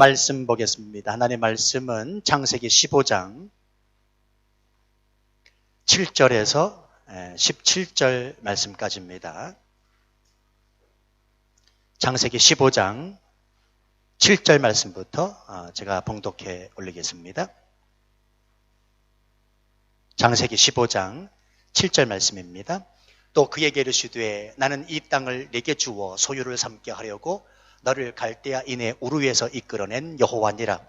말씀 보겠습니다. 하나님의 말씀은 창세기 15장 7절에서 17절 말씀까지입니다. 창세기 15장 7절 말씀부터 제가 봉독해 올리겠습니다. 창세기 15장 7절 말씀입니다. 또 그에게 이르시되 나는 이 땅을 네게 주어 소유를 삼게 하려고 너를 갈대아인의 우르에서 이끌어낸 여호와니라.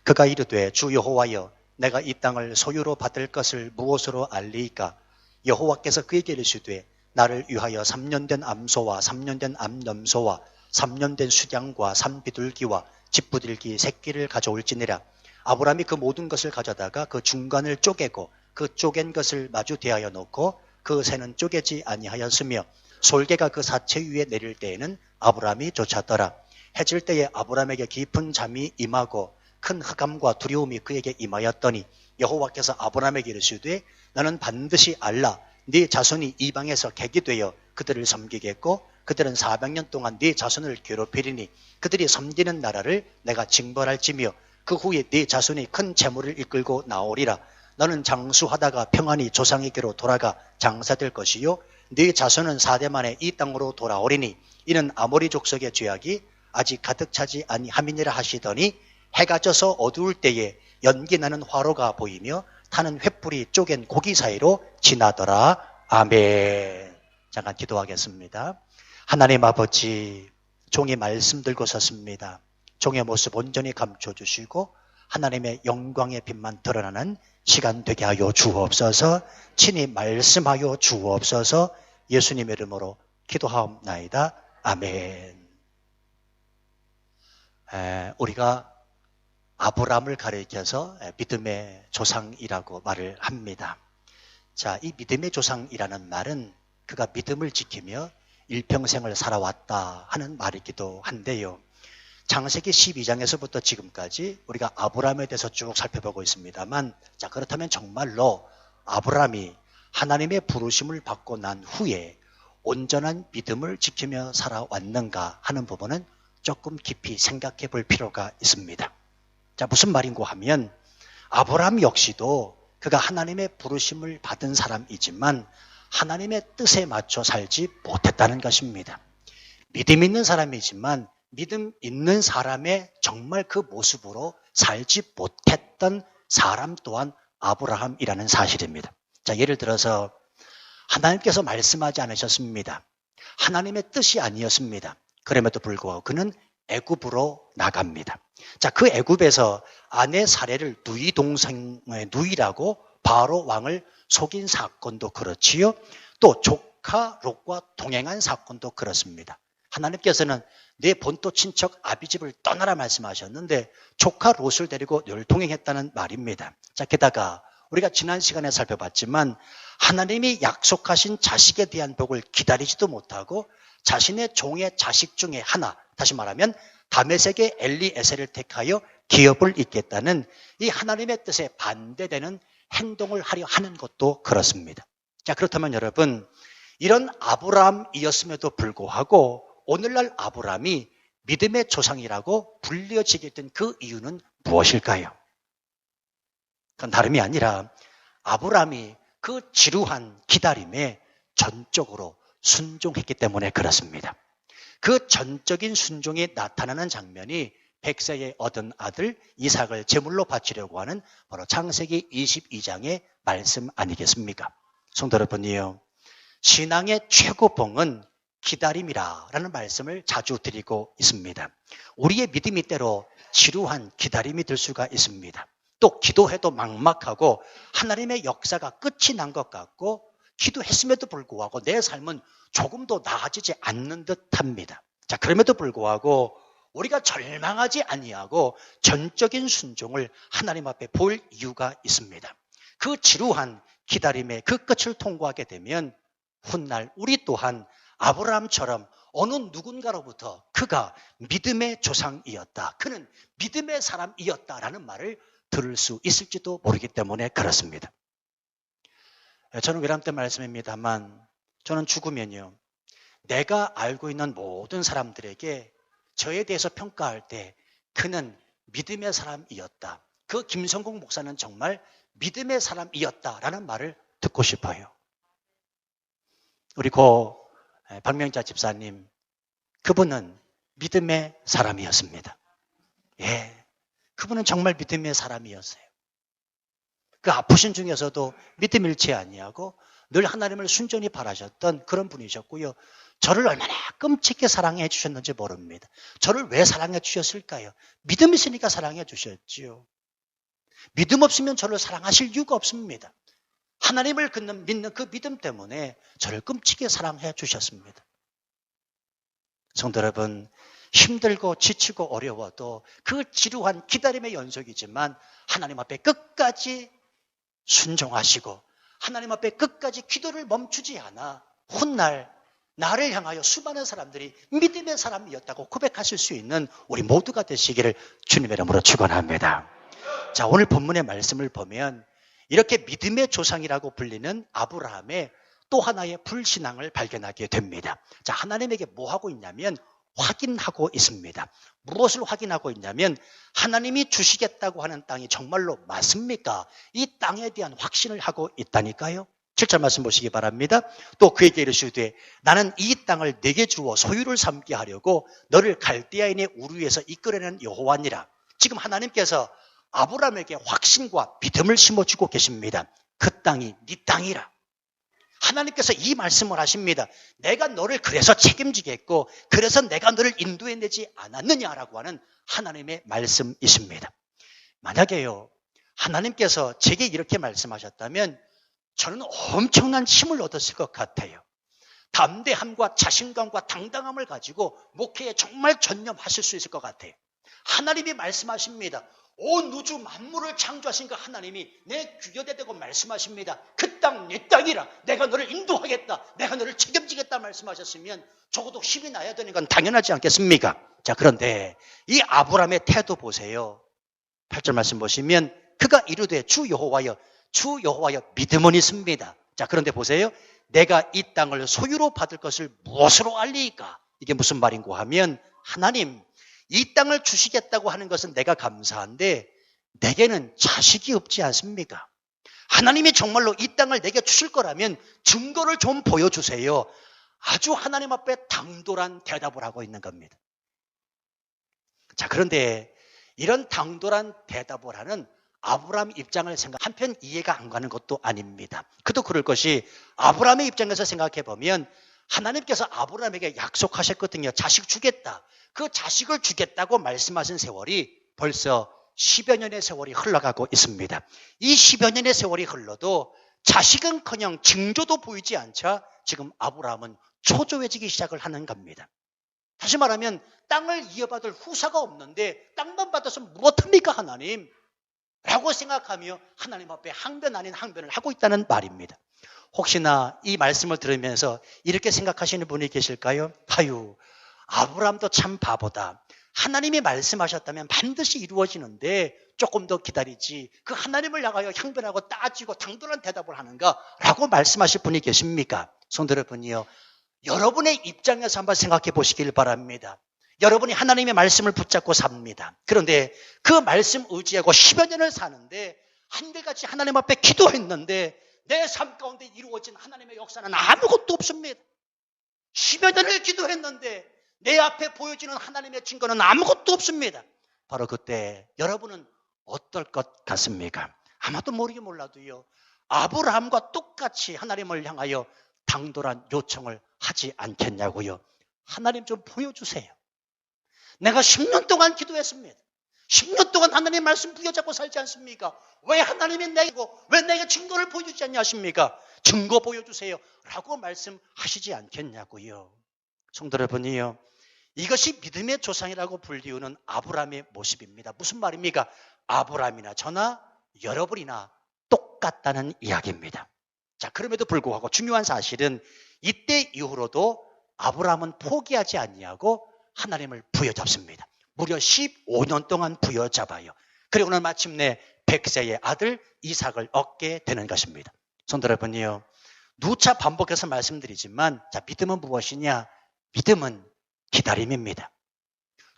그가 이르되 주 여호와여 내가 이 땅을 소유로 받을 것을 무엇으로 알리이까? 여호와께서 그에게 이르시되 나를 위하여 3년 된 암소와 3년 된 암염소와 3년 된 수량과 산비둘기와 집부들기 새끼를 가져올지니라. 아브라함이 그 모든 것을 가져다가 그 중간을 쪼개고 그 쪼갠 것을 마주 대하여 놓고 그 새는 쪼개지 아니하였으며 솔개가 그 사체 위에 내릴 때에는 아브라함이 쫓았더라. 해질 때에 아브라함에게 깊은 잠이 임하고 큰 흑암과 두려움이 그에게 임하였더니 여호와께서 아브라함에게 이르시되 너는 반드시 알라. 네 자손이 이방에서 객이 되어 그들을 섬기겠고 그들은 400년 동안 네 자손을 괴롭히리니 그들이 섬기는 나라를 내가 징벌할지며 그 후에 네 자손이 큰 재물을 이끌고 나오리라. 너는 장수하다가 평안히 조상에게로 돌아가 장사될 것이요 네 자손은 4대 만에 이 땅으로 돌아오리니 이는 아모리 족속의 죄악이 아직 가득 차지 아니함이니라 하시더니 해가 져서 어두울 때에 연기 나는 화로가 보이며 타는 횃불이 쪼갠 고기 사이로 지나더라. 아멘. 잠깐 기도하겠습니다. 하나님 아버지, 종의 말씀 들고 섰습니다. 종의 모습 온전히 감춰주시고 하나님의 영광의 빛만 드러나는 시간 되게 하여 주옵소서. 친히 말씀하여 주옵소서. 예수님의 이름으로 기도하옵나이다. 아멘. 우리가 아브라함을 가리켜서 믿음의 조상이라고 말을 합니다. 자, 이 믿음의 조상이라는 말은 그가 믿음을 지키며 일평생을 살아왔다 하는 말이기도 한데요. 창세기 12장에서부터 지금까지 우리가 아브라함에 대해서 쭉 살펴보고 있습니다만, 자, 그렇다면 정말로 아브라함이 하나님의 부르심을 받고 난 후에 온전한 믿음을 지키며 살아왔는가 하는 부분은 조금 깊이 생각해 볼 필요가 있습니다. 자, 무슨 말인고 하면 아브라함 역시도 그가 하나님의 부르심을 받은 사람이지만 하나님의 뜻에 맞춰 살지 못했다는 것입니다. 믿음 있는 사람이지만 믿음 있는 사람의 정말 그 모습으로 살지 못했던 사람 또한 아브라함이라는 사실입니다. 자, 예를 들어서 하나님께서 말씀하지 않으셨습니다. 하나님의 뜻이 아니었습니다. 그럼에도 불구하고 그는 애굽으로 나갑니다. 자, 그 애굽에서 아내 사례를 누이 동생의 누이라고 바로 왕을 속인 사건도 그렇지요. 또 조카 롯과 동행한 사건도 그렇습니다. 하나님께서는 내 본토 친척 아비집을 떠나라 말씀하셨는데 조카 롯을 데리고 열동행했다는 말입니다. 자, 게다가 우리가 지난 시간에 살펴봤지만 하나님이 약속하신 자식에 대한 복을 기다리지도 못하고 자신의 종의 자식 중에 하나, 다시 말하면 다메섹의 엘리에셀을 택하여 기업을 잇겠다는 이 하나님의 뜻에 반대되는 행동을 하려 하는 것도 그렇습니다. 자, 그렇다면 여러분, 이런 아브라함이었음에도 불구하고 오늘날 아브라함이 믿음의 조상이라고 불려지게 된 그 이유는 무엇일까요? 그건 다름이 아니라 아브라함이 그 지루한 기다림에 전적으로 순종했기 때문에 그렇습니다. 그 전적인 순종이 나타나는 장면이 100세에 얻은 아들 이삭을 제물로 바치려고 하는 바로 창세기 22장의 말씀 아니겠습니까? 성도 여러분이요, 신앙의 최고봉은 기다림이라는 말씀을 자주 드리고 있습니다. 우리의 믿음이 때로 지루한 기다림이 될 수가 있습니다. 또 기도해도 막막하고 하나님의 역사가 끝이 난 것 같고 기도했음에도 불구하고 내 삶은 조금도 나아지지 않는 듯합니다. 자, 그럼에도 불구하고 우리가 절망하지 아니하고 전적인 순종을 하나님 앞에 볼 이유가 있습니다. 그 지루한 기다림의 그 끝을 통과하게 되면 훗날 우리 또한 아브라함처럼 어느 누군가로부터 그가 믿음의 조상이었다, 그는 믿음의 사람이었다라는 말을 들을 수 있을지도 모르기 때문에 그렇습니다. 저는 외람 때 말씀입니다만 저는 죽으면요, 내가 알고 있는 모든 사람들에게 저에 대해서 평가할 때 그는 믿음의 사람이었다. 그 김성국 목사는 정말 믿음의 사람이었다라는 말을 듣고 싶어요. 우리 고 박명자 집사님, 그분은 믿음의 사람이었습니다. 예, 그분은 정말 믿음의 사람이었어요. 그 아프신 중에서도 믿음 잃지 아니하고 늘 하나님을 순전히 바라셨던 그런 분이셨고요. 저를 얼마나 끔찍하게 사랑해 주셨는지 모릅니다. 저를 왜 사랑해 주셨을까요? 믿음 있으니까 사랑해 주셨지요. 믿음 없으면 저를 사랑하실 이유가 없습니다. 하나님을 믿는 그 믿음 때문에 저를 끔찍하게 사랑해 주셨습니다. 성도 여러분, 힘들고 지치고 어려워도 그 지루한 기다림의 연속이지만 하나님 앞에 끝까지 순종하시고 하나님 앞에 끝까지 기도를 멈추지 않아 훗날 나를 향하여 수많은 사람들이 믿음의 사람이었다고 고백하실 수 있는 우리 모두가 되시기를 주님의 이름으로 축원합니다. 자, 오늘 본문의 말씀을 보면 이렇게 믿음의 조상이라고 불리는 아브라함의 또 하나의 불신앙을 발견하게 됩니다. 자, 하나님에게 뭐 하고 있냐면 확인하고 있습니다. 무엇을 확인하고 있냐면 하나님이 주시겠다고 하는 땅이 정말로 맞습니까? 이 땅에 대한 확신을 하고 있다니까요. 7절 말씀 보시기 바랍니다. 또 그에게 이르시되 나는 이 땅을 내게 주어 소유를 삼게 하려고 너를 갈대아인의 우르에서 이끌어낸 여호와니라. 지금 하나님께서 아브라함에게 확신과 믿음을 심어주고 계십니다. 그 땅이 네 땅이라. 하나님께서 이 말씀을 하십니다. 내가 너를 그래서 책임지겠고 그래서 내가 너를 인도해내지 않았느냐라고 하는 하나님의 말씀이십니다. 만약에요, 하나님께서 제게 이렇게 말씀하셨다면 저는 엄청난 힘을 얻었을 것 같아요. 담대함과 자신감과 당당함을 가지고 목회에 정말 전념하실 수 있을 것 같아요. 하나님이 말씀하십니다. 온 우주 만물을 창조하신 그 하나님이 내 귀곁에 대고 말씀하십니다. 그 땅 네 땅이라. 내가 너를 인도하겠다. 내가 너를 책임지겠다 말씀하셨으면 적어도 힘이 나야 되는 건 당연하지 않겠습니까? 자, 그런데 이 아브라함의 태도 보세요. 8절 말씀 보시면 그가 이르되 주 여호와여 믿음은 있습니다. 자, 그런데 보세요. 내가 이 땅을 소유로 받을 것을 무엇으로 알리이까? 이게 무슨 말인고 하면 하나님, 이 땅을 주시겠다고 하는 것은 내가 감사한데 내게는 자식이 없지 않습니까? 하나님이 정말로 이 땅을 내게 주실 거라면 증거를 좀 보여주세요. 아주 하나님 앞에 당돌한 대답을 하고 있는 겁니다. 자, 그런데 이런 당돌한 대답을 하는 아브라함 입장을 한편 이해가 안 가는 것도 아닙니다. 그도 그럴 것이 아브라함의 입장에서 생각해 보면 하나님께서 아브라함에게 약속하셨거든요. 자식 주겠다. 그 자식을 주겠다고 말씀하신 세월이 벌써 10여 년의 세월이 흘러가고 있습니다. 이 10여 년의 세월이 흘러도 자식은커녕 징조도 보이지 않자 지금 아브라함은 초조해지기 시작을 하는 겁니다. 다시 말하면 땅을 이어받을 후사가 없는데 땅만 받아서 무엇합니까 하나님? 라고 생각하며 하나님 앞에 항변 아닌 항변을 하고 있다는 말입니다. 혹시나 이 말씀을 들으면서 이렇게 생각하시는 분이 계실까요? 아유, 아브라함도 참 바보다. 하나님이 말씀하셨다면 반드시 이루어지는데 조금 더 기다리지. 그 하나님을 향하여 항변하고 따지고 당돌한 대답을 하는가? 라고 말씀하실 분이 계십니까? 성도 여러분이요. 여러분의 입장에서 한번 생각해 보시길 바랍니다. 여러분이 하나님의 말씀을 붙잡고 삽니다. 그런데 그 말씀 의지하고 10여 년을 사는데 한결같이 하나님 앞에 기도했는데 내 삶 가운데 이루어진 하나님의 역사는 아무것도 없습니다. 10여 년을 기도했는데 내 앞에 보여지는 하나님의 증거는 아무것도 없습니다. 바로 그때 여러분은 어떨 것 같습니까? 아마도 모르게 몰라도요. 아브라함과 똑같이 하나님을 향하여 당돌한 요청을 하지 않겠냐고요. 하나님 좀 보여주세요. 내가 10년 동안 기도했습니다. 10년 동안 하나님 말씀 부여잡고 살지 않습니까? 왜 하나님이 왜 내게 증거를 보여주지 않냐십니까? 증거 보여주세요. 라고 말씀하시지 않겠냐고요. 성도 여러분이요. 이것이 믿음의 조상이라고 불리우는 아브라함의 모습입니다. 무슨 말입니까? 아브라함이나 저나 여러분이나 똑같다는 이야기입니다. 자, 그럼에도 불구하고 중요한 사실은 이때 이후로도 아브라함은 포기하지 아니하고 하나님을 부여잡습니다. 무려 15년 동안 부여잡아요. 그리고는 마침내 100세의 아들 이삭을 얻게 되는 것입니다. 성도 여러분이요. 누차 반복해서 말씀드리지만 자, 믿음은 무엇이냐? 믿음은 기다림입니다.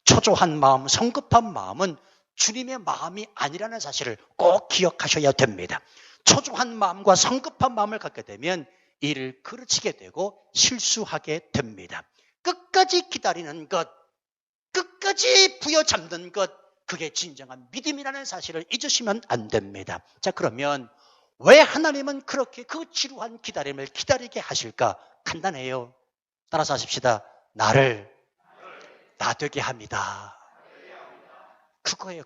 초조한 마음, 성급한 마음은 주님의 마음이 아니라는 사실을 꼭 기억하셔야 됩니다. 초조한 마음과 성급한 마음을 갖게 되면 일을 그르치게 되고 실수하게 됩니다. 끝까지 기다리는 것, 끝까지 부여잡는 것, 그게 진정한 믿음이라는 사실을 잊으시면 안 됩니다. 자, 그러면 왜 하나님은 그렇게 그 지루한 기다림을 기다리게 하실까? 간단해요. 따라서 하십시다. 나를 나되게 합니다. 그거예요.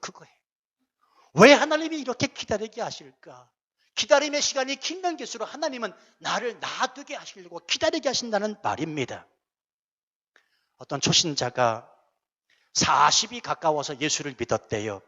왜 하나님이 이렇게 기다리게 하실까? 기다림의 시간이 길면 길수록 하나님은 나를 나되게 하시려고 기다리게 하신다는 말입니다. 어떤 초신자가 40이 가까워서 예수를 믿었대요.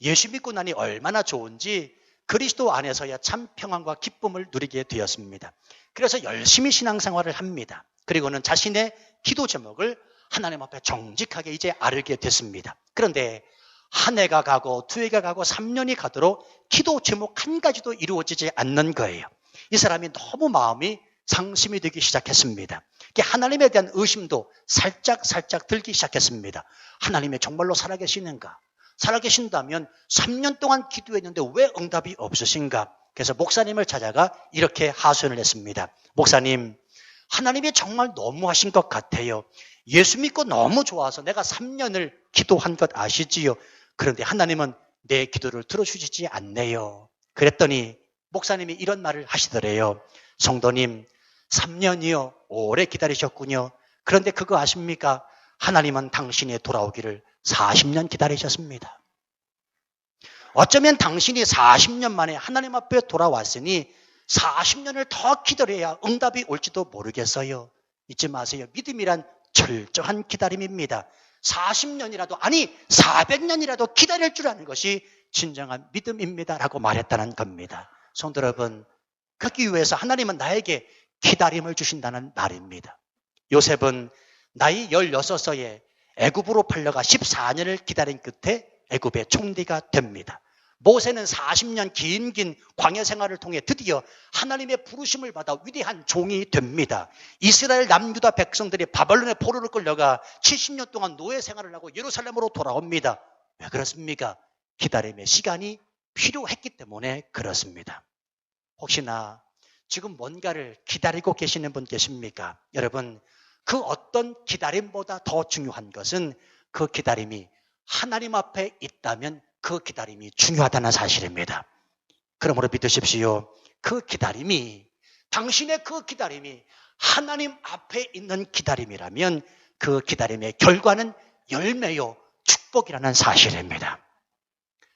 예수 믿고 나니 얼마나 좋은지 그리스도 안에서야 참 평안과 기쁨을 누리게 되었습니다. 그래서 열심히 신앙생활을 합니다. 그리고는 자신의 기도 제목을 하나님 앞에 정직하게 이제 아뢰게 됐습니다. 그런데 한 해가 가고 두 해가 가고 3년이 가도록 기도 제목 한 가지도 이루어지지 않는 거예요. 이 사람이 너무 마음이 상심이 되기 시작했습니다. 하나님에 대한 의심도 살짝 들기 시작했습니다. 하나님이 정말로 살아계시는가? 살아계신다면 3년 동안 기도했는데 왜 응답이 없으신가? 그래서 목사님을 찾아가 이렇게 하소연을 했습니다. 목사님, 하나님이 정말 너무하신 것 같아요. 예수 믿고 너무 좋아서 내가 3년을 기도한 것 아시지요? 그런데 하나님은 내 기도를 들어주시지 않네요. 그랬더니 목사님이 이런 말을 하시더래요. 성도님, 3년이요. 오래 기다리셨군요. 그런데 그거 아십니까? 하나님은 당신이 돌아오기를 40년 기다리셨습니다. 어쩌면 당신이 40년 만에 하나님 앞에 돌아왔으니 40년을 더 기다려야 응답이 올지도 모르겠어요. 잊지 마세요. 믿음이란 철저한 기다림입니다. 40년이라도 아니 400년이라도 기다릴 줄 아는 것이 진정한 믿음입니다라고 말했다는 겁니다. 성도 여러분, 그러기 위해서 하나님은 나에게 기다림을 주신다는 말입니다. 요셉은 나이 16세에 애굽으로 팔려가 14년을 기다린 끝에 애굽의 총리가 됩니다. 모세는 40년 긴 광야 생활을 통해 드디어 하나님의 부르심을 받아 위대한 종이 됩니다. 이스라엘 남유다 백성들이 바벨론의 포로로 끌려가 70년 동안 노예 생활을 하고 예루살렘으로 돌아옵니다. 왜 그렇습니까? 기다림의 시간이 필요했기 때문에 그렇습니다. 혹시나 지금 뭔가를 기다리고 계시는 분 계십니까? 여러분, 그 어떤 기다림보다 더 중요한 것은 그 기다림이 하나님 앞에 있다면 그 기다림이 중요하다는 사실입니다. 그러므로 믿으십시오. 그 기다림이, 당신의 그 기다림이 하나님 앞에 있는 기다림이라면 그 기다림의 결과는 열매요 축복이라는 사실입니다.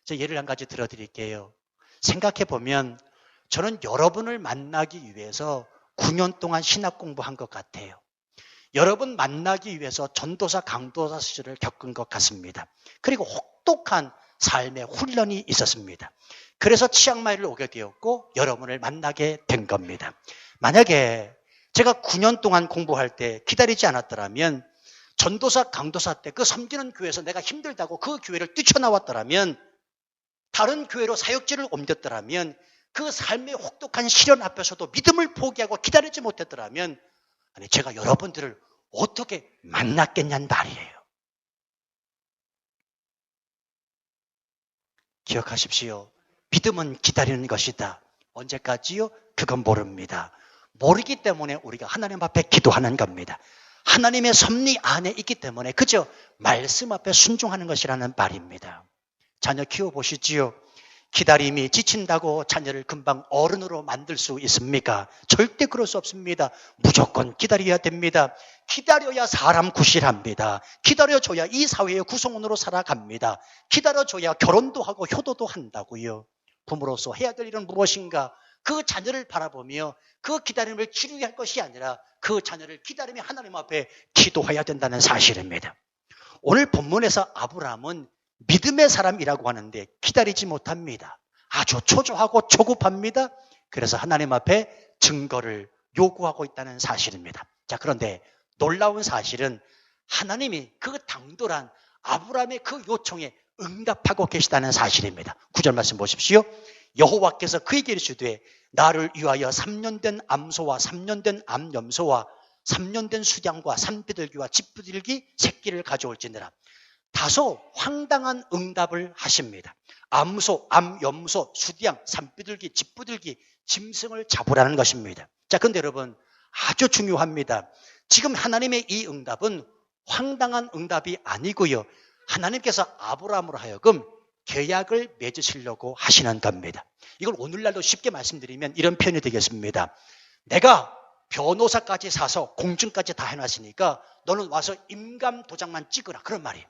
제가 예를 한 가지 들어드릴게요. 생각해보면 저는 여러분을 만나기 위해서 9년 동안 신학 공부한 것 같아요. 여러분 만나기 위해서 전도사, 강도사 시절을 겪은 것 같습니다. 그리고 혹독한 삶의 훈련이 있었습니다. 그래서 치앙마이를 오게 되었고 여러분을 만나게 된 겁니다. 만약에 제가 9년 동안 공부할 때 기다리지 않았더라면 전도사, 강도사 때 그 섬기는 교회에서 내가 힘들다고 그 교회를 뛰쳐나왔더라면 다른 교회로 사역지를 옮겼더라면 그 삶의 혹독한 시련 앞에서도 믿음을 포기하고 기다리지 못했더라면 아니 제가 여러분들을 어떻게 만났겠냐는 말이에요. 기억하십시오. 믿음은 기다리는 것이다. 언제까지요? 그건 모릅니다. 모르기 때문에 우리가 하나님 앞에 기도하는 겁니다. 하나님의 섭리 안에 있기 때문에 그저 말씀 앞에 순종하는 것이라는 말입니다. 자녀 키워보시지요. 기다림이 지친다고 자녀를 금방 어른으로 만들 수 있습니까? 절대 그럴 수 없습니다. 무조건 기다려야 됩니다. 기다려야 사람 구실합니다. 기다려줘야 이 사회의 구성원으로 살아갑니다. 기다려줘야 결혼도 하고 효도도 한다고요. 부모로서 해야 될 일은 무엇인가? 그 자녀를 바라보며 그 기다림을 지루해 할 것이 아니라 그 자녀를 기다리며 하나님 앞에 기도해야 된다는 사실입니다. 오늘 본문에서 아브라함은 믿음의 사람이라고 하는데 기다리지 못합니다. 아주 초조하고 조급합니다. 그래서 하나님 앞에 증거를 요구하고 있다는 사실입니다. 자, 그런데 놀라운 사실은 하나님이 그 당돌한 아브라함의 그 요청에 응답하고 계시다는 사실입니다. 9절 말씀 보십시오. 여호와께서 그에게 이르시되 나를 위하여 3년 된 암소와 3년 된 암염소와 3년 된 수량과 산비둘기와 집비둘기 새끼를 가져올지니라. 다소 황당한 응답을 하십니다. 암소, 암염소, 수디양, 산비둘기, 집비둘기, 짐승을 잡으라는 것입니다. 자, 근데 여러분 아주 중요합니다. 지금 하나님의 이 응답은 황당한 응답이 아니고요. 하나님께서 아브라함으로 하여금 계약을 맺으시려고 하시는 겁니다. 이걸 오늘날도 쉽게 말씀드리면 이런 표현이 되겠습니다. 내가 변호사까지 사서 공증까지 다 해놨으니까 너는 와서 임감 도장만 찍으라. 그런 말이에요.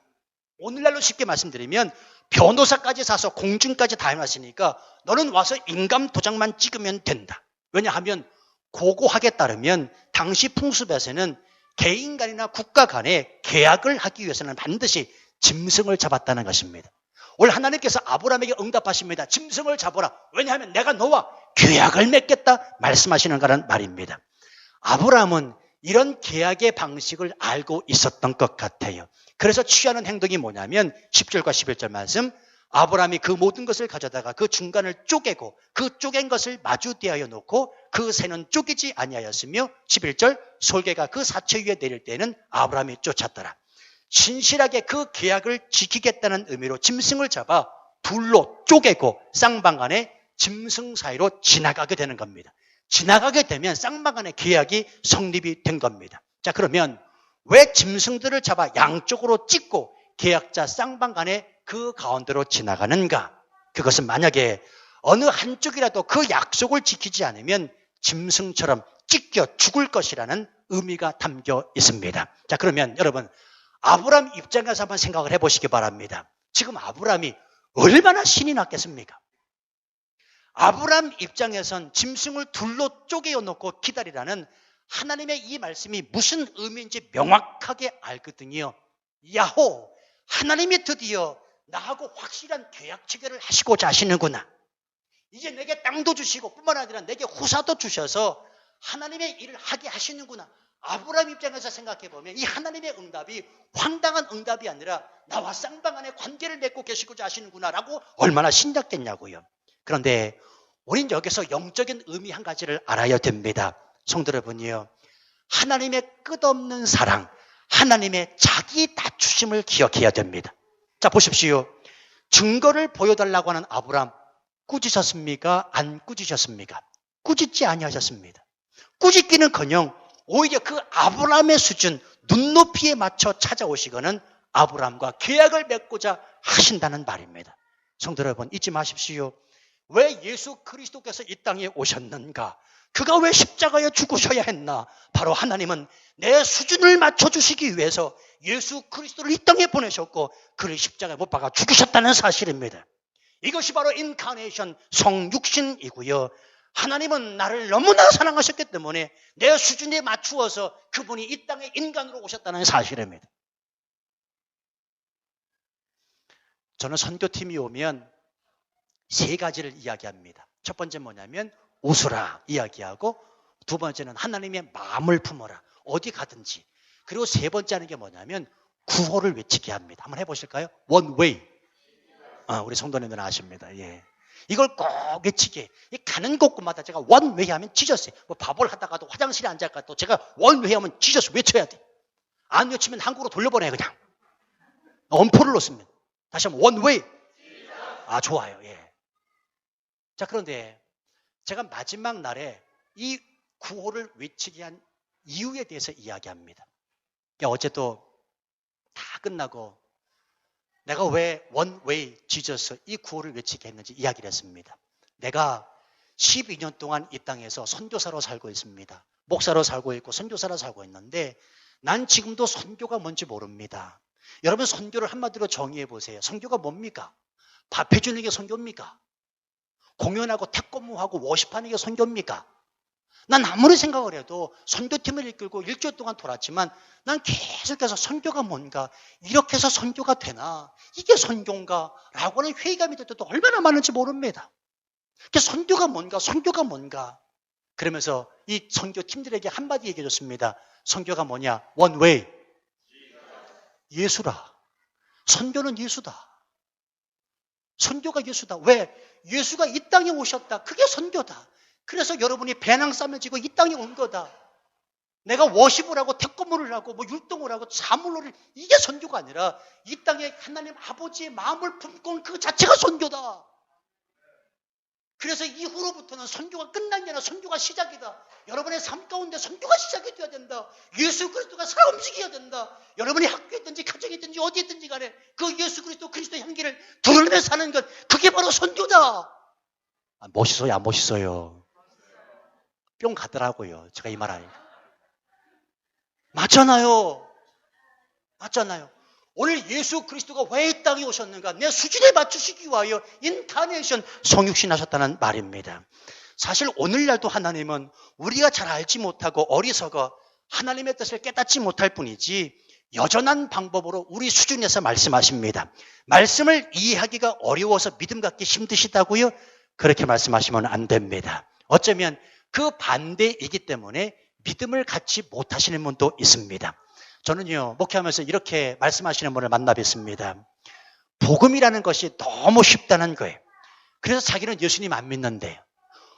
오늘날로 쉽게 말씀드리면 변호사까지 사서 공증까지 다 해놨으니까 너는 와서 임감 도장만 찍으면 된다. 왜냐하면 고고학에 따르면 당시 풍습에서는 개인 간이나 국가 간에 계약을 하기 위해서는 반드시 짐승을 잡았다는 것입니다. 오늘 하나님께서 아브라함에게 응답하십니다. 짐승을 잡아라. 왜냐하면 내가 너와 계약을 맺겠다 말씀하시는 거란 말입니다. 아브라함은 이런 계약의 방식을 알고 있었던 것 같아요. 그래서 취하는 행동이 뭐냐면 10절과 11절 말씀, 아브라함이 그 모든 것을 가져다가 그 중간을 쪼개고 그 쪼갠 것을 마주대하여 놓고 그 새는 쪼개지 아니하였으며 11절, 솔개가 그 사체 위에 내릴 때는 아브라함이 쫓았더라. 신실하게 그 계약을 지키겠다는 의미로 짐승을 잡아 둘로 쪼개고 쌍방간에 짐승 사이로 지나가게 되는 겁니다. 지나가게 되면 쌍방간의 계약이 성립이 된 겁니다. 자, 그러면 왜 짐승들을 잡아 양쪽으로 찢고 계약자 쌍방간에 그 가운데로 지나가는가? 그것은 만약에 어느 한쪽이라도 그 약속을 지키지 않으면 짐승처럼 찢겨 죽을 것이라는 의미가 담겨 있습니다. 자, 그러면 여러분 아브라함 입장에서 한번 생각을 해보시기 바랍니다. 지금 아브라함이 얼마나 신이 났겠습니까? 아브라함 입장에선 짐승을 둘로 쪼개어 놓고 기다리라는 하나님의 이 말씀이 무슨 의미인지 명확하게 알거든요. 야호! 하나님이 드디어 나하고 확실한 계약 체결을 하시고자 하시는구나. 이제 내게 땅도 주시고 뿐만 아니라 내게 후사도 주셔서 하나님의 일을 하게 하시는구나. 아브라함 입장에서 생각해보면 이 하나님의 응답이 황당한 응답이 아니라 나와 쌍방간에 관계를 맺고 계시고자 하시는구나 라고 얼마나 신작됐냐고요. 그런데 우린 여기서 영적인 의미 한 가지를 알아야 됩니다. 성도 여러분이요, 하나님의 끝없는 사랑, 하나님의 자기 낮추심을 기억해야 됩니다. 자, 보십시오. 증거를 보여달라고 하는 아브라함 꾸짖으셨습니까? 안 꾸짖으셨습니까? 꾸짖지 아니하셨습니다. 꾸짖기는커녕 오히려 그 아브라함의 수준, 눈높이에 맞춰 찾아오시고는 아브라함과 계약을 맺고자 하신다는 말입니다. 성도 여러분, 잊지 마십시오. 왜 예수 그리스도께서 이 땅에 오셨는가? 그가 왜 십자가에 죽으셔야 했나? 바로 하나님은 내 수준을 맞춰주시기 위해서 예수 그리스도를 이 땅에 보내셨고 그를 십자가에 못 박아 죽으셨다는 사실입니다. 이것이 바로 인카네이션, 성육신이고요. 하나님은 나를 너무나 사랑하셨기 때문에 내 수준에 맞추어서 그분이 이 땅에 인간으로 오셨다는 사실입니다. 저는 선교팀이 오면 세 가지를 이야기합니다. 첫 번째 뭐냐면 웃으라 이야기하고, 두 번째는 하나님의 마음을 품어라 어디 가든지, 그리고 세 번째 하는 게 뭐냐면 구호를 외치게 합니다. 한번 해보실까요? One way. 우리 성도님들은 아십니다. 예. 이걸 꼭 외치게. 가는 곳마다 제가 one way 하면 지저스. 뭐 밥을 하다가도 화장실에 앉아가도 제가 one way 하면 지저스 외쳐야 돼. 안 외치면 한국으로 돌려보내 그냥. 엄포를 놓습니다. 다시 한번 one way. 좋아요. 예. 자, 그런데 제가 마지막 날에 이 구호를 외치게 한 이유에 대해서 이야기합니다. 어제도 다 끝나고 내가 왜 one way Jesus 이 구호를 외치게 했는지 이야기를 했습니다. 내가 12년 동안 이 땅에서 선교사로 살고 있습니다. 목사로 살고 있고 선교사로 살고 있는데 난 지금도 선교가 뭔지 모릅니다. 여러분, 선교를 한마디로 정의해 보세요. 선교가 뭡니까? 밥 해주는 게 선교입니까? 공연하고 태권무하고 워십하는 게 선교입니까? 난 아무리 생각을 해도 선교팀을 이끌고 일주일 동안 돌았지만 난 계속해서 선교가 뭔가, 이렇게 해서 선교가 되나, 이게 선교인가 라고 하는 회의감이 들 때도 얼마나 많은지 모릅니다. 선교가 뭔가, 선교가 뭔가. 그러면서 이 선교팀들에게 한마디 얘기해 줬습니다. 선교가 뭐냐? One way. 예수라. 선교는 예수다. 선교가 예수다. 왜? 예수가 이 땅에 오셨다. 그게 선교다. 그래서 여러분이 배낭 쌈을 지고 이 땅에 온 거다. 내가 워십을 하고 태권문을 하고 뭐 율동을 하고 사물놀이를, 이게 선교가 아니라 이 땅에 하나님 아버지의 마음을 품고 온 그 자체가 선교다. 그래서 이후로부터는 선교가 끝난 게 아니라 선교가 시작이다. 여러분의 삶 가운데 선교가 시작이 되어야 된다. 예수 그리스도가 살아 움직여야 된다. 여러분이 학교에 있든지 가정에 있든지 어디에 있든지 간에 그 예수 그리스도 향기를 드러내며 사는 것, 그게 바로 선교다. 멋있어요, 안 멋있어요? 뿅 가더라고요, 제가 이 말 하니까. 맞잖아요. 맞잖아요. 오늘 예수 그리스도가 왜 이 땅에 오셨는가? 내 수준에 맞추시기 위하여 인카네이션, 성육신 하셨다는 말입니다. 사실 오늘날도 하나님은 우리가 잘 알지 못하고 어리석어 하나님의 뜻을 깨닫지 못할 뿐이지 여전한 방법으로 우리 수준에서 말씀하십니다. 말씀을 이해하기가 어려워서 믿음 갖기 힘드시다고요? 그렇게 말씀하시면 안 됩니다. 어쩌면 그 반대이기 때문에 믿음을 갖지 못하시는 분도 있습니다. 저는요, 목회하면서 이렇게 말씀하시는 분을 만나 뵀습니다. 복음이라는 것이 너무 쉽다는 거예요. 그래서 자기는 예수님 안 믿는데,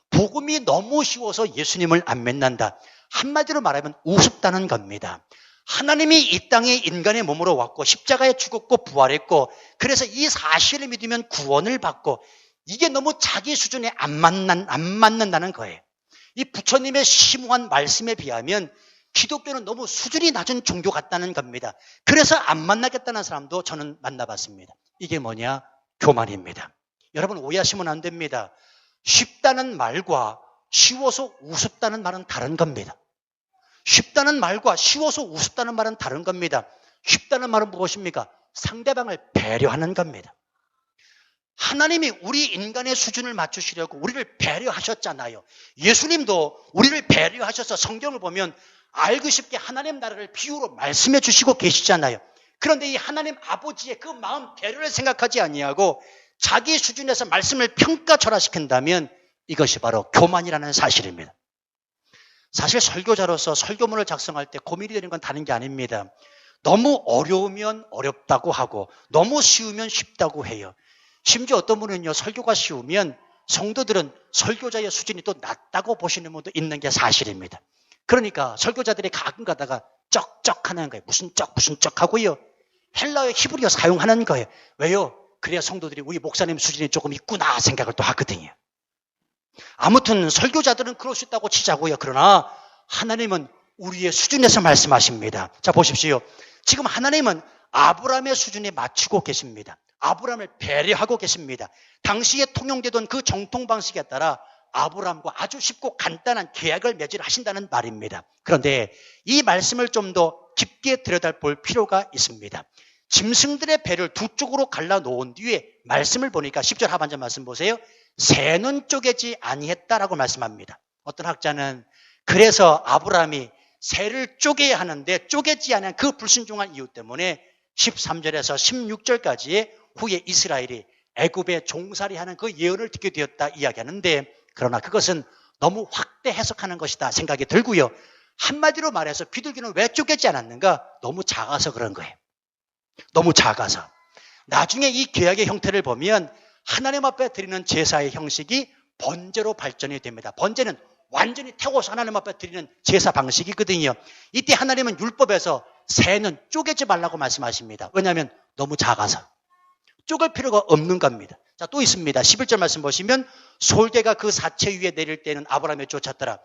복음이 너무 쉬워서 예수님을 안 믿는다. 한마디로 말하면 우습다는 겁니다. 하나님이 이 땅에 인간의 몸으로 왔고 십자가에 죽었고 부활했고, 그래서 이 사실을 믿으면 구원을 받고, 이게 너무 자기 수준에 안 맞는다는 거예요. 이 부처님의 심오한 말씀에 비하면 기독교는 너무 수준이 낮은 종교 같다는 겁니다. 그래서 안 만나겠다는 사람도 저는 만나봤습니다. 이게 뭐냐? 교만입니다. 여러분 오해하시면 안 됩니다. 쉽다는 말과 쉬워서 우습다는 말은 다른 겁니다. 쉽다는 말과 쉬워서 우습다는 말은 다른 겁니다. 쉽다는 말은 무엇입니까? 상대방을 배려하는 겁니다. 하나님이 우리 인간의 수준을 맞추시려고 우리를 배려하셨잖아요. 예수님도 우리를 배려하셔서 성경을 보면 알기 쉽게 하나님 나라를 비유로 말씀해 주시고 계시잖아요. 그런데 이 하나님 아버지의 그 마음 배려를 생각하지 아니하고 자기 수준에서 말씀을 평가절하시킨다면 이것이 바로 교만이라는 사실입니다. 사실 설교자로서 설교문을 작성할 때 고민이 되는 건 다른 게 아닙니다. 너무 어려우면 어렵다고 하고 너무 쉬우면 쉽다고 해요. 심지어 어떤 분은요, 설교가 쉬우면 성도들은 설교자의 수준이 또 낮다고 보시는 분도 있는 게 사실입니다. 그러니까 설교자들이 가끔 가다가 쩍쩍 하는 거예요. 무슨 쩍 하고요. 헬라어 히브리어 사용하는 거예요. 왜요? 그래야 성도들이 우리 목사님 수준이 조금 있구나 생각을 또 하거든요. 아무튼 설교자들은 그럴 수 있다고 치자고요. 그러나 하나님은 우리의 수준에서 말씀하십니다. 자, 보십시오. 지금 하나님은 아브라함의 수준에 맞추고 계십니다. 아브라함을 배려하고 계십니다. 당시에 통용되던 그 정통 방식에 따라 아브라함과 아주 쉽고 간단한 계약을 맺으려 하신다는 말입니다. 그런데 이 말씀을 좀 더 깊게 들여다볼 필요가 있습니다. 짐승들의 배를 두 쪽으로 갈라놓은 뒤에 말씀을 보니까 10절 하반절 말씀 보세요. 새는 쪼개지 아니했다라고 말씀합니다. 어떤 학자는 그래서 아브라함이 새를 쪼개야 하는데 쪼개지 않은 그 불순종한 이유 때문에 13절에서 16절까지의 후에 이스라엘이 애굽에 종살이하는 그 예언을 듣게 되었다 이야기하는데, 그러나 그것은 너무 확대 해석하는 것이다 생각이 들고요. 한마디로 말해서 비둘기는 왜 쪼개지 않았는가? 너무 작아서 그런 거예요. 너무 작아서. 나중에 이 계약의 형태를 보면 하나님 앞에 드리는 제사의 형식이 번제로 발전이 됩니다. 번제는 완전히 태워서 하나님 앞에 드리는 제사 방식이거든요. 이때 하나님은 율법에서 새는 쪼개지 말라고 말씀하십니다. 왜냐하면 너무 작아서. 쪼갤 필요가 없는 겁니다. 자, 또 있습니다. 11절 말씀 보시면 솔개가 그 사체 위에 내릴 때는 아브라함이 쫓았더라.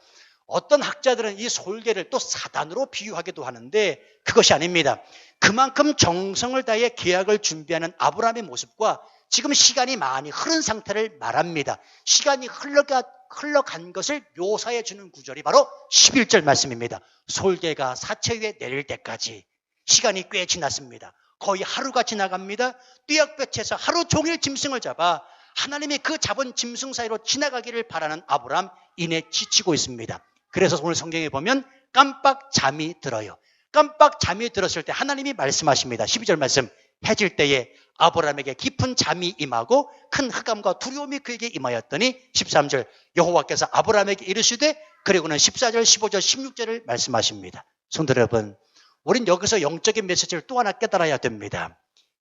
어떤 학자들은 이 솔개를 또 사단으로 비유하기도 하는데 그것이 아닙니다. 그만큼 정성을 다해 계약을 준비하는 아브라함의 모습과 지금 시간이 많이 흐른 상태를 말합니다. 시간이 흘러간 것을 묘사해 주는 구절이 바로 11절 말씀입니다. 솔개가 사체 위에 내릴 때까지 시간이 꽤 지났습니다. 거의 하루가 지나갑니다. 띠약볕에서 하루 종일 짐승을 잡아 하나님이 그 잡은 짐승 사이로 지나가기를 바라는 아브라함, 이내 지치고 있습니다. 그래서 오늘 성경에 보면 깜빡 잠이 들어요. 깜빡 잠이 들었을 때 하나님이 말씀하십니다. 12절 말씀, 해질 때에 아브라함에게 깊은 잠이 임하고 큰 흑암과 두려움이 그에게 임하였더니 13절 여호와께서 아브라함에게 이르시되, 그리고는 14절, 15절, 16절을 말씀하십니다. 성도 여러분, 우린 여기서 영적인 메시지를 또 하나 깨달아야 됩니다.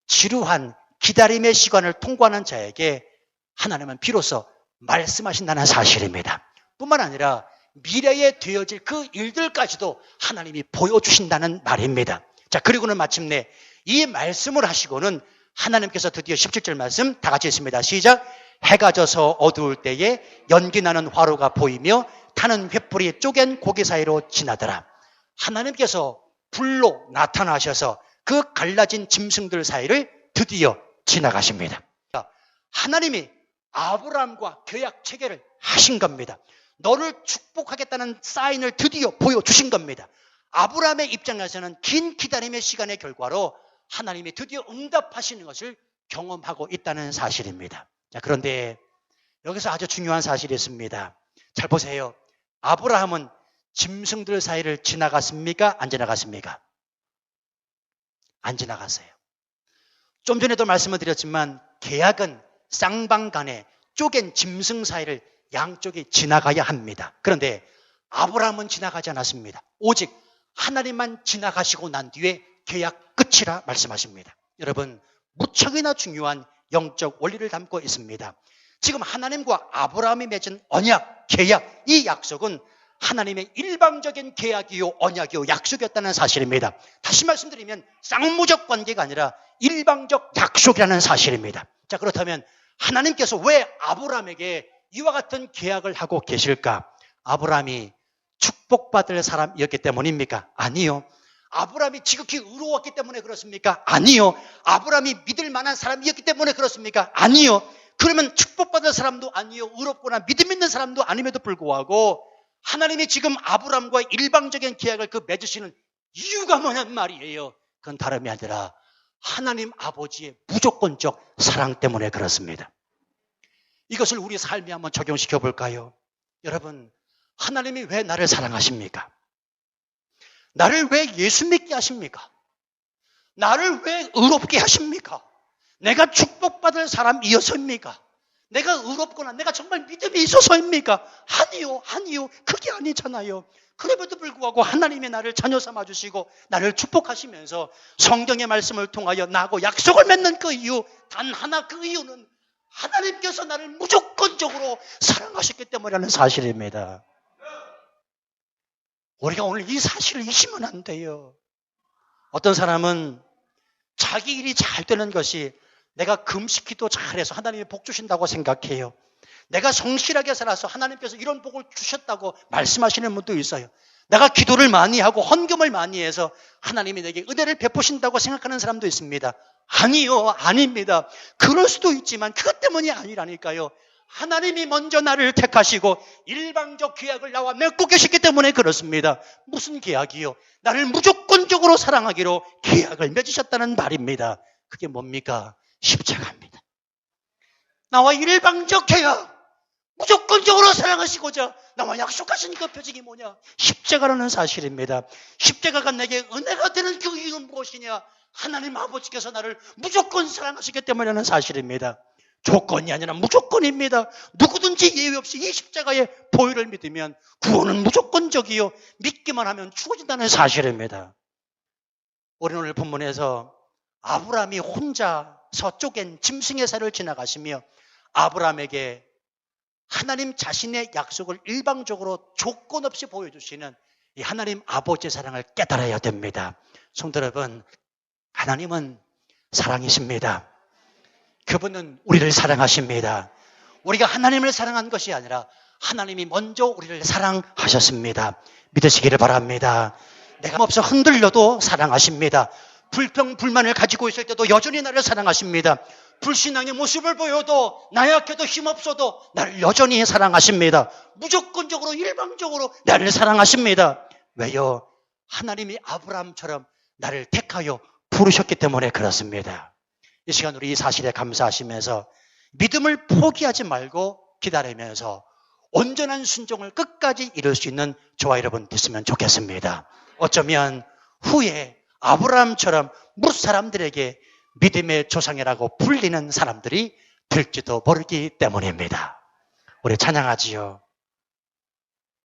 지루한 기다림의 시간을 통과하는 자에게 하나님은 비로소 말씀하신다는 사실입니다. 뿐만 아니라 미래에 되어질 그 일들까지도 하나님이 보여주신다는 말입니다. 자, 그리고는 마침내 이 말씀을 하시고는 하나님께서 드디어 17절 말씀 다 같이 읽습니다. 시작. 해가 져서 어두울 때에 연기나는 화로가 보이며 타는 횃불이 쪼갠 고기 사이로 지나더라. 하나님께서 불로 나타나셔서 그 갈라진 짐승들 사이를 드디어 지나가십니다. 하나님이 아브라함과 계약 체결을 하신 겁니다. 너를 축복하겠다는 사인을 드디어 보여주신 겁니다. 아브라함의 입장에서는 긴 기다림의 시간의 결과로 하나님이 드디어 응답하시는 것을 경험하고 있다는 사실입니다. 자, 그런데 여기서 아주 중요한 사실이 있습니다. 잘 보세요. 아브라함은 짐승들 사이를 지나갔습니까? 안 지나갔습니까? 안 지나갔어요. 좀 전에도 말씀을 드렸지만 계약은 쌍방간에 쪼갠 짐승 사이를 양쪽이 지나가야 합니다. 그런데 아브라함은 지나가지 않았습니다. 오직 하나님만 지나가시고 난 뒤에 계약 끝이라 말씀하십니다. 여러분, 무척이나 중요한 영적 원리를 담고 있습니다. 지금 하나님과 아브라함이 맺은 언약, 계약, 이 약속은 하나님의 일방적인 계약이요, 언약이요, 약속이었다는 사실입니다. 다시 말씀드리면 쌍무적 관계가 아니라 일방적 약속이라는 사실입니다. 자, 그렇다면 하나님께서 왜 아브라함에게 이와 같은 계약을 하고 계실까? 아브라함이 축복받을 사람이었기 때문입니까? 아니요. 아브라함이 지극히 의로웠기 때문에 그렇습니까? 아니요. 아브라함이 믿을 만한 사람이었기 때문에 그렇습니까? 아니요. 그러면 축복받을 사람도 아니요, 의롭거나 믿음 있는 사람도 아님에도 불구하고 하나님이 지금 아브라함과 일방적인 계약을 맺으시는 이유가 뭐냔 말이에요. 그건 다름이 아니라 하나님 아버지의 무조건적 사랑 때문에 그렇습니다. 이것을 우리 삶에 한번 적용시켜 볼까요? 여러분, 하나님이 왜 나를 사랑하십니까? 나를 왜 예수 믿게 하십니까? 나를 왜 의롭게 하십니까? 내가 축복받을 사람이어서입니까? 내가 의롭거나 내가 정말 믿음이 있어서입니까? 아니요. 그게 아니잖아요. 그럼에도 불구하고 하나님이 나를 자녀 삼아주시고 나를 축복하시면서 성경의 말씀을 통하여 나하고 약속을 맺는 그 이유, 단 하나, 그 이유는 하나님께서 나를 무조건적으로 사랑하셨기 때문이라는 사실입니다. 우리가 오늘 이 사실을 잊으면 안 돼요. 어떤 사람은 자기 일이 잘 되는 것이 내가 금식기도 잘해서 하나님이 복 주신다고 생각해요. 내가 성실하게 살아서 하나님께서 이런 복을 주셨다고 말씀하시는 분도 있어요. 내가 기도를 많이 하고 헌금을 많이 해서 하나님이 내게 은혜를 베푸신다고 생각하는 사람도 있습니다. 아니요, 아닙니다. 그럴 수도 있지만 그것 때문이 아니라니까요. 하나님이 먼저 나를 택하시고 일방적 계약을 나와 맺고 계시기 때문에 그렇습니다. 무슨 계약이요? 나를 무조건적으로 사랑하기로 계약을 맺으셨다는 말입니다. 그게 뭡니까? 십자가입니다. 나와 일방적 계약, 무조건적으로 사랑하시고자 나와 약속하신 그 표징이 뭐냐? 십자가라는 사실입니다. 십자가가 내게 은혜가 되는 그 이유는 무엇이냐? 하나님 아버지께서 나를 무조건 사랑하시기 때문이라는 사실입니다. 조건이 아니라 무조건입니다. 누구든지 예외 없이 이 십자가의 보혈을 믿으면 구원은 무조건적이요, 믿기만 하면 주어진다는 사실입니다. 우리는 오늘 본문에서 아브라함이 혼자서 쪼갠 짐승의 살을 지나가시며 아브라함에게 하나님 자신의 약속을 일방적으로 조건 없이 보여주시는 이 하나님 아버지의 사랑을 깨달아야 됩니다. 성도 여러분, 하나님은 사랑이십니다. 그분은 우리를 사랑하십니다. 우리가 하나님을 사랑한 것이 아니라 하나님이 먼저 우리를 사랑하셨습니다. 믿으시기를 바랍니다. 내가 없어 흔들려도 사랑하십니다. 불평, 불만을 가지고 있을 때도 여전히 나를 사랑하십니다. 불신앙의 모습을 보여도 나약해도 힘없어도 나를 여전히 사랑하십니다. 무조건적으로 일방적으로 나를 사랑하십니다. 왜요? 하나님이 아브라함처럼 나를 택하여 부르셨기 때문에 그렇습니다. 이 시간 우리 이 사실에 감사하시면서 믿음을 포기하지 말고 기다리면서 온전한 순종을 끝까지 이룰 수 있는 저와 여러분 됐으면 좋겠습니다. 어쩌면 후에 아브라함처럼 무릇 사람들에게 믿음의 조상이라고 불리는 사람들이 될지도 모르기 때문입니다. 우리 찬양하지요.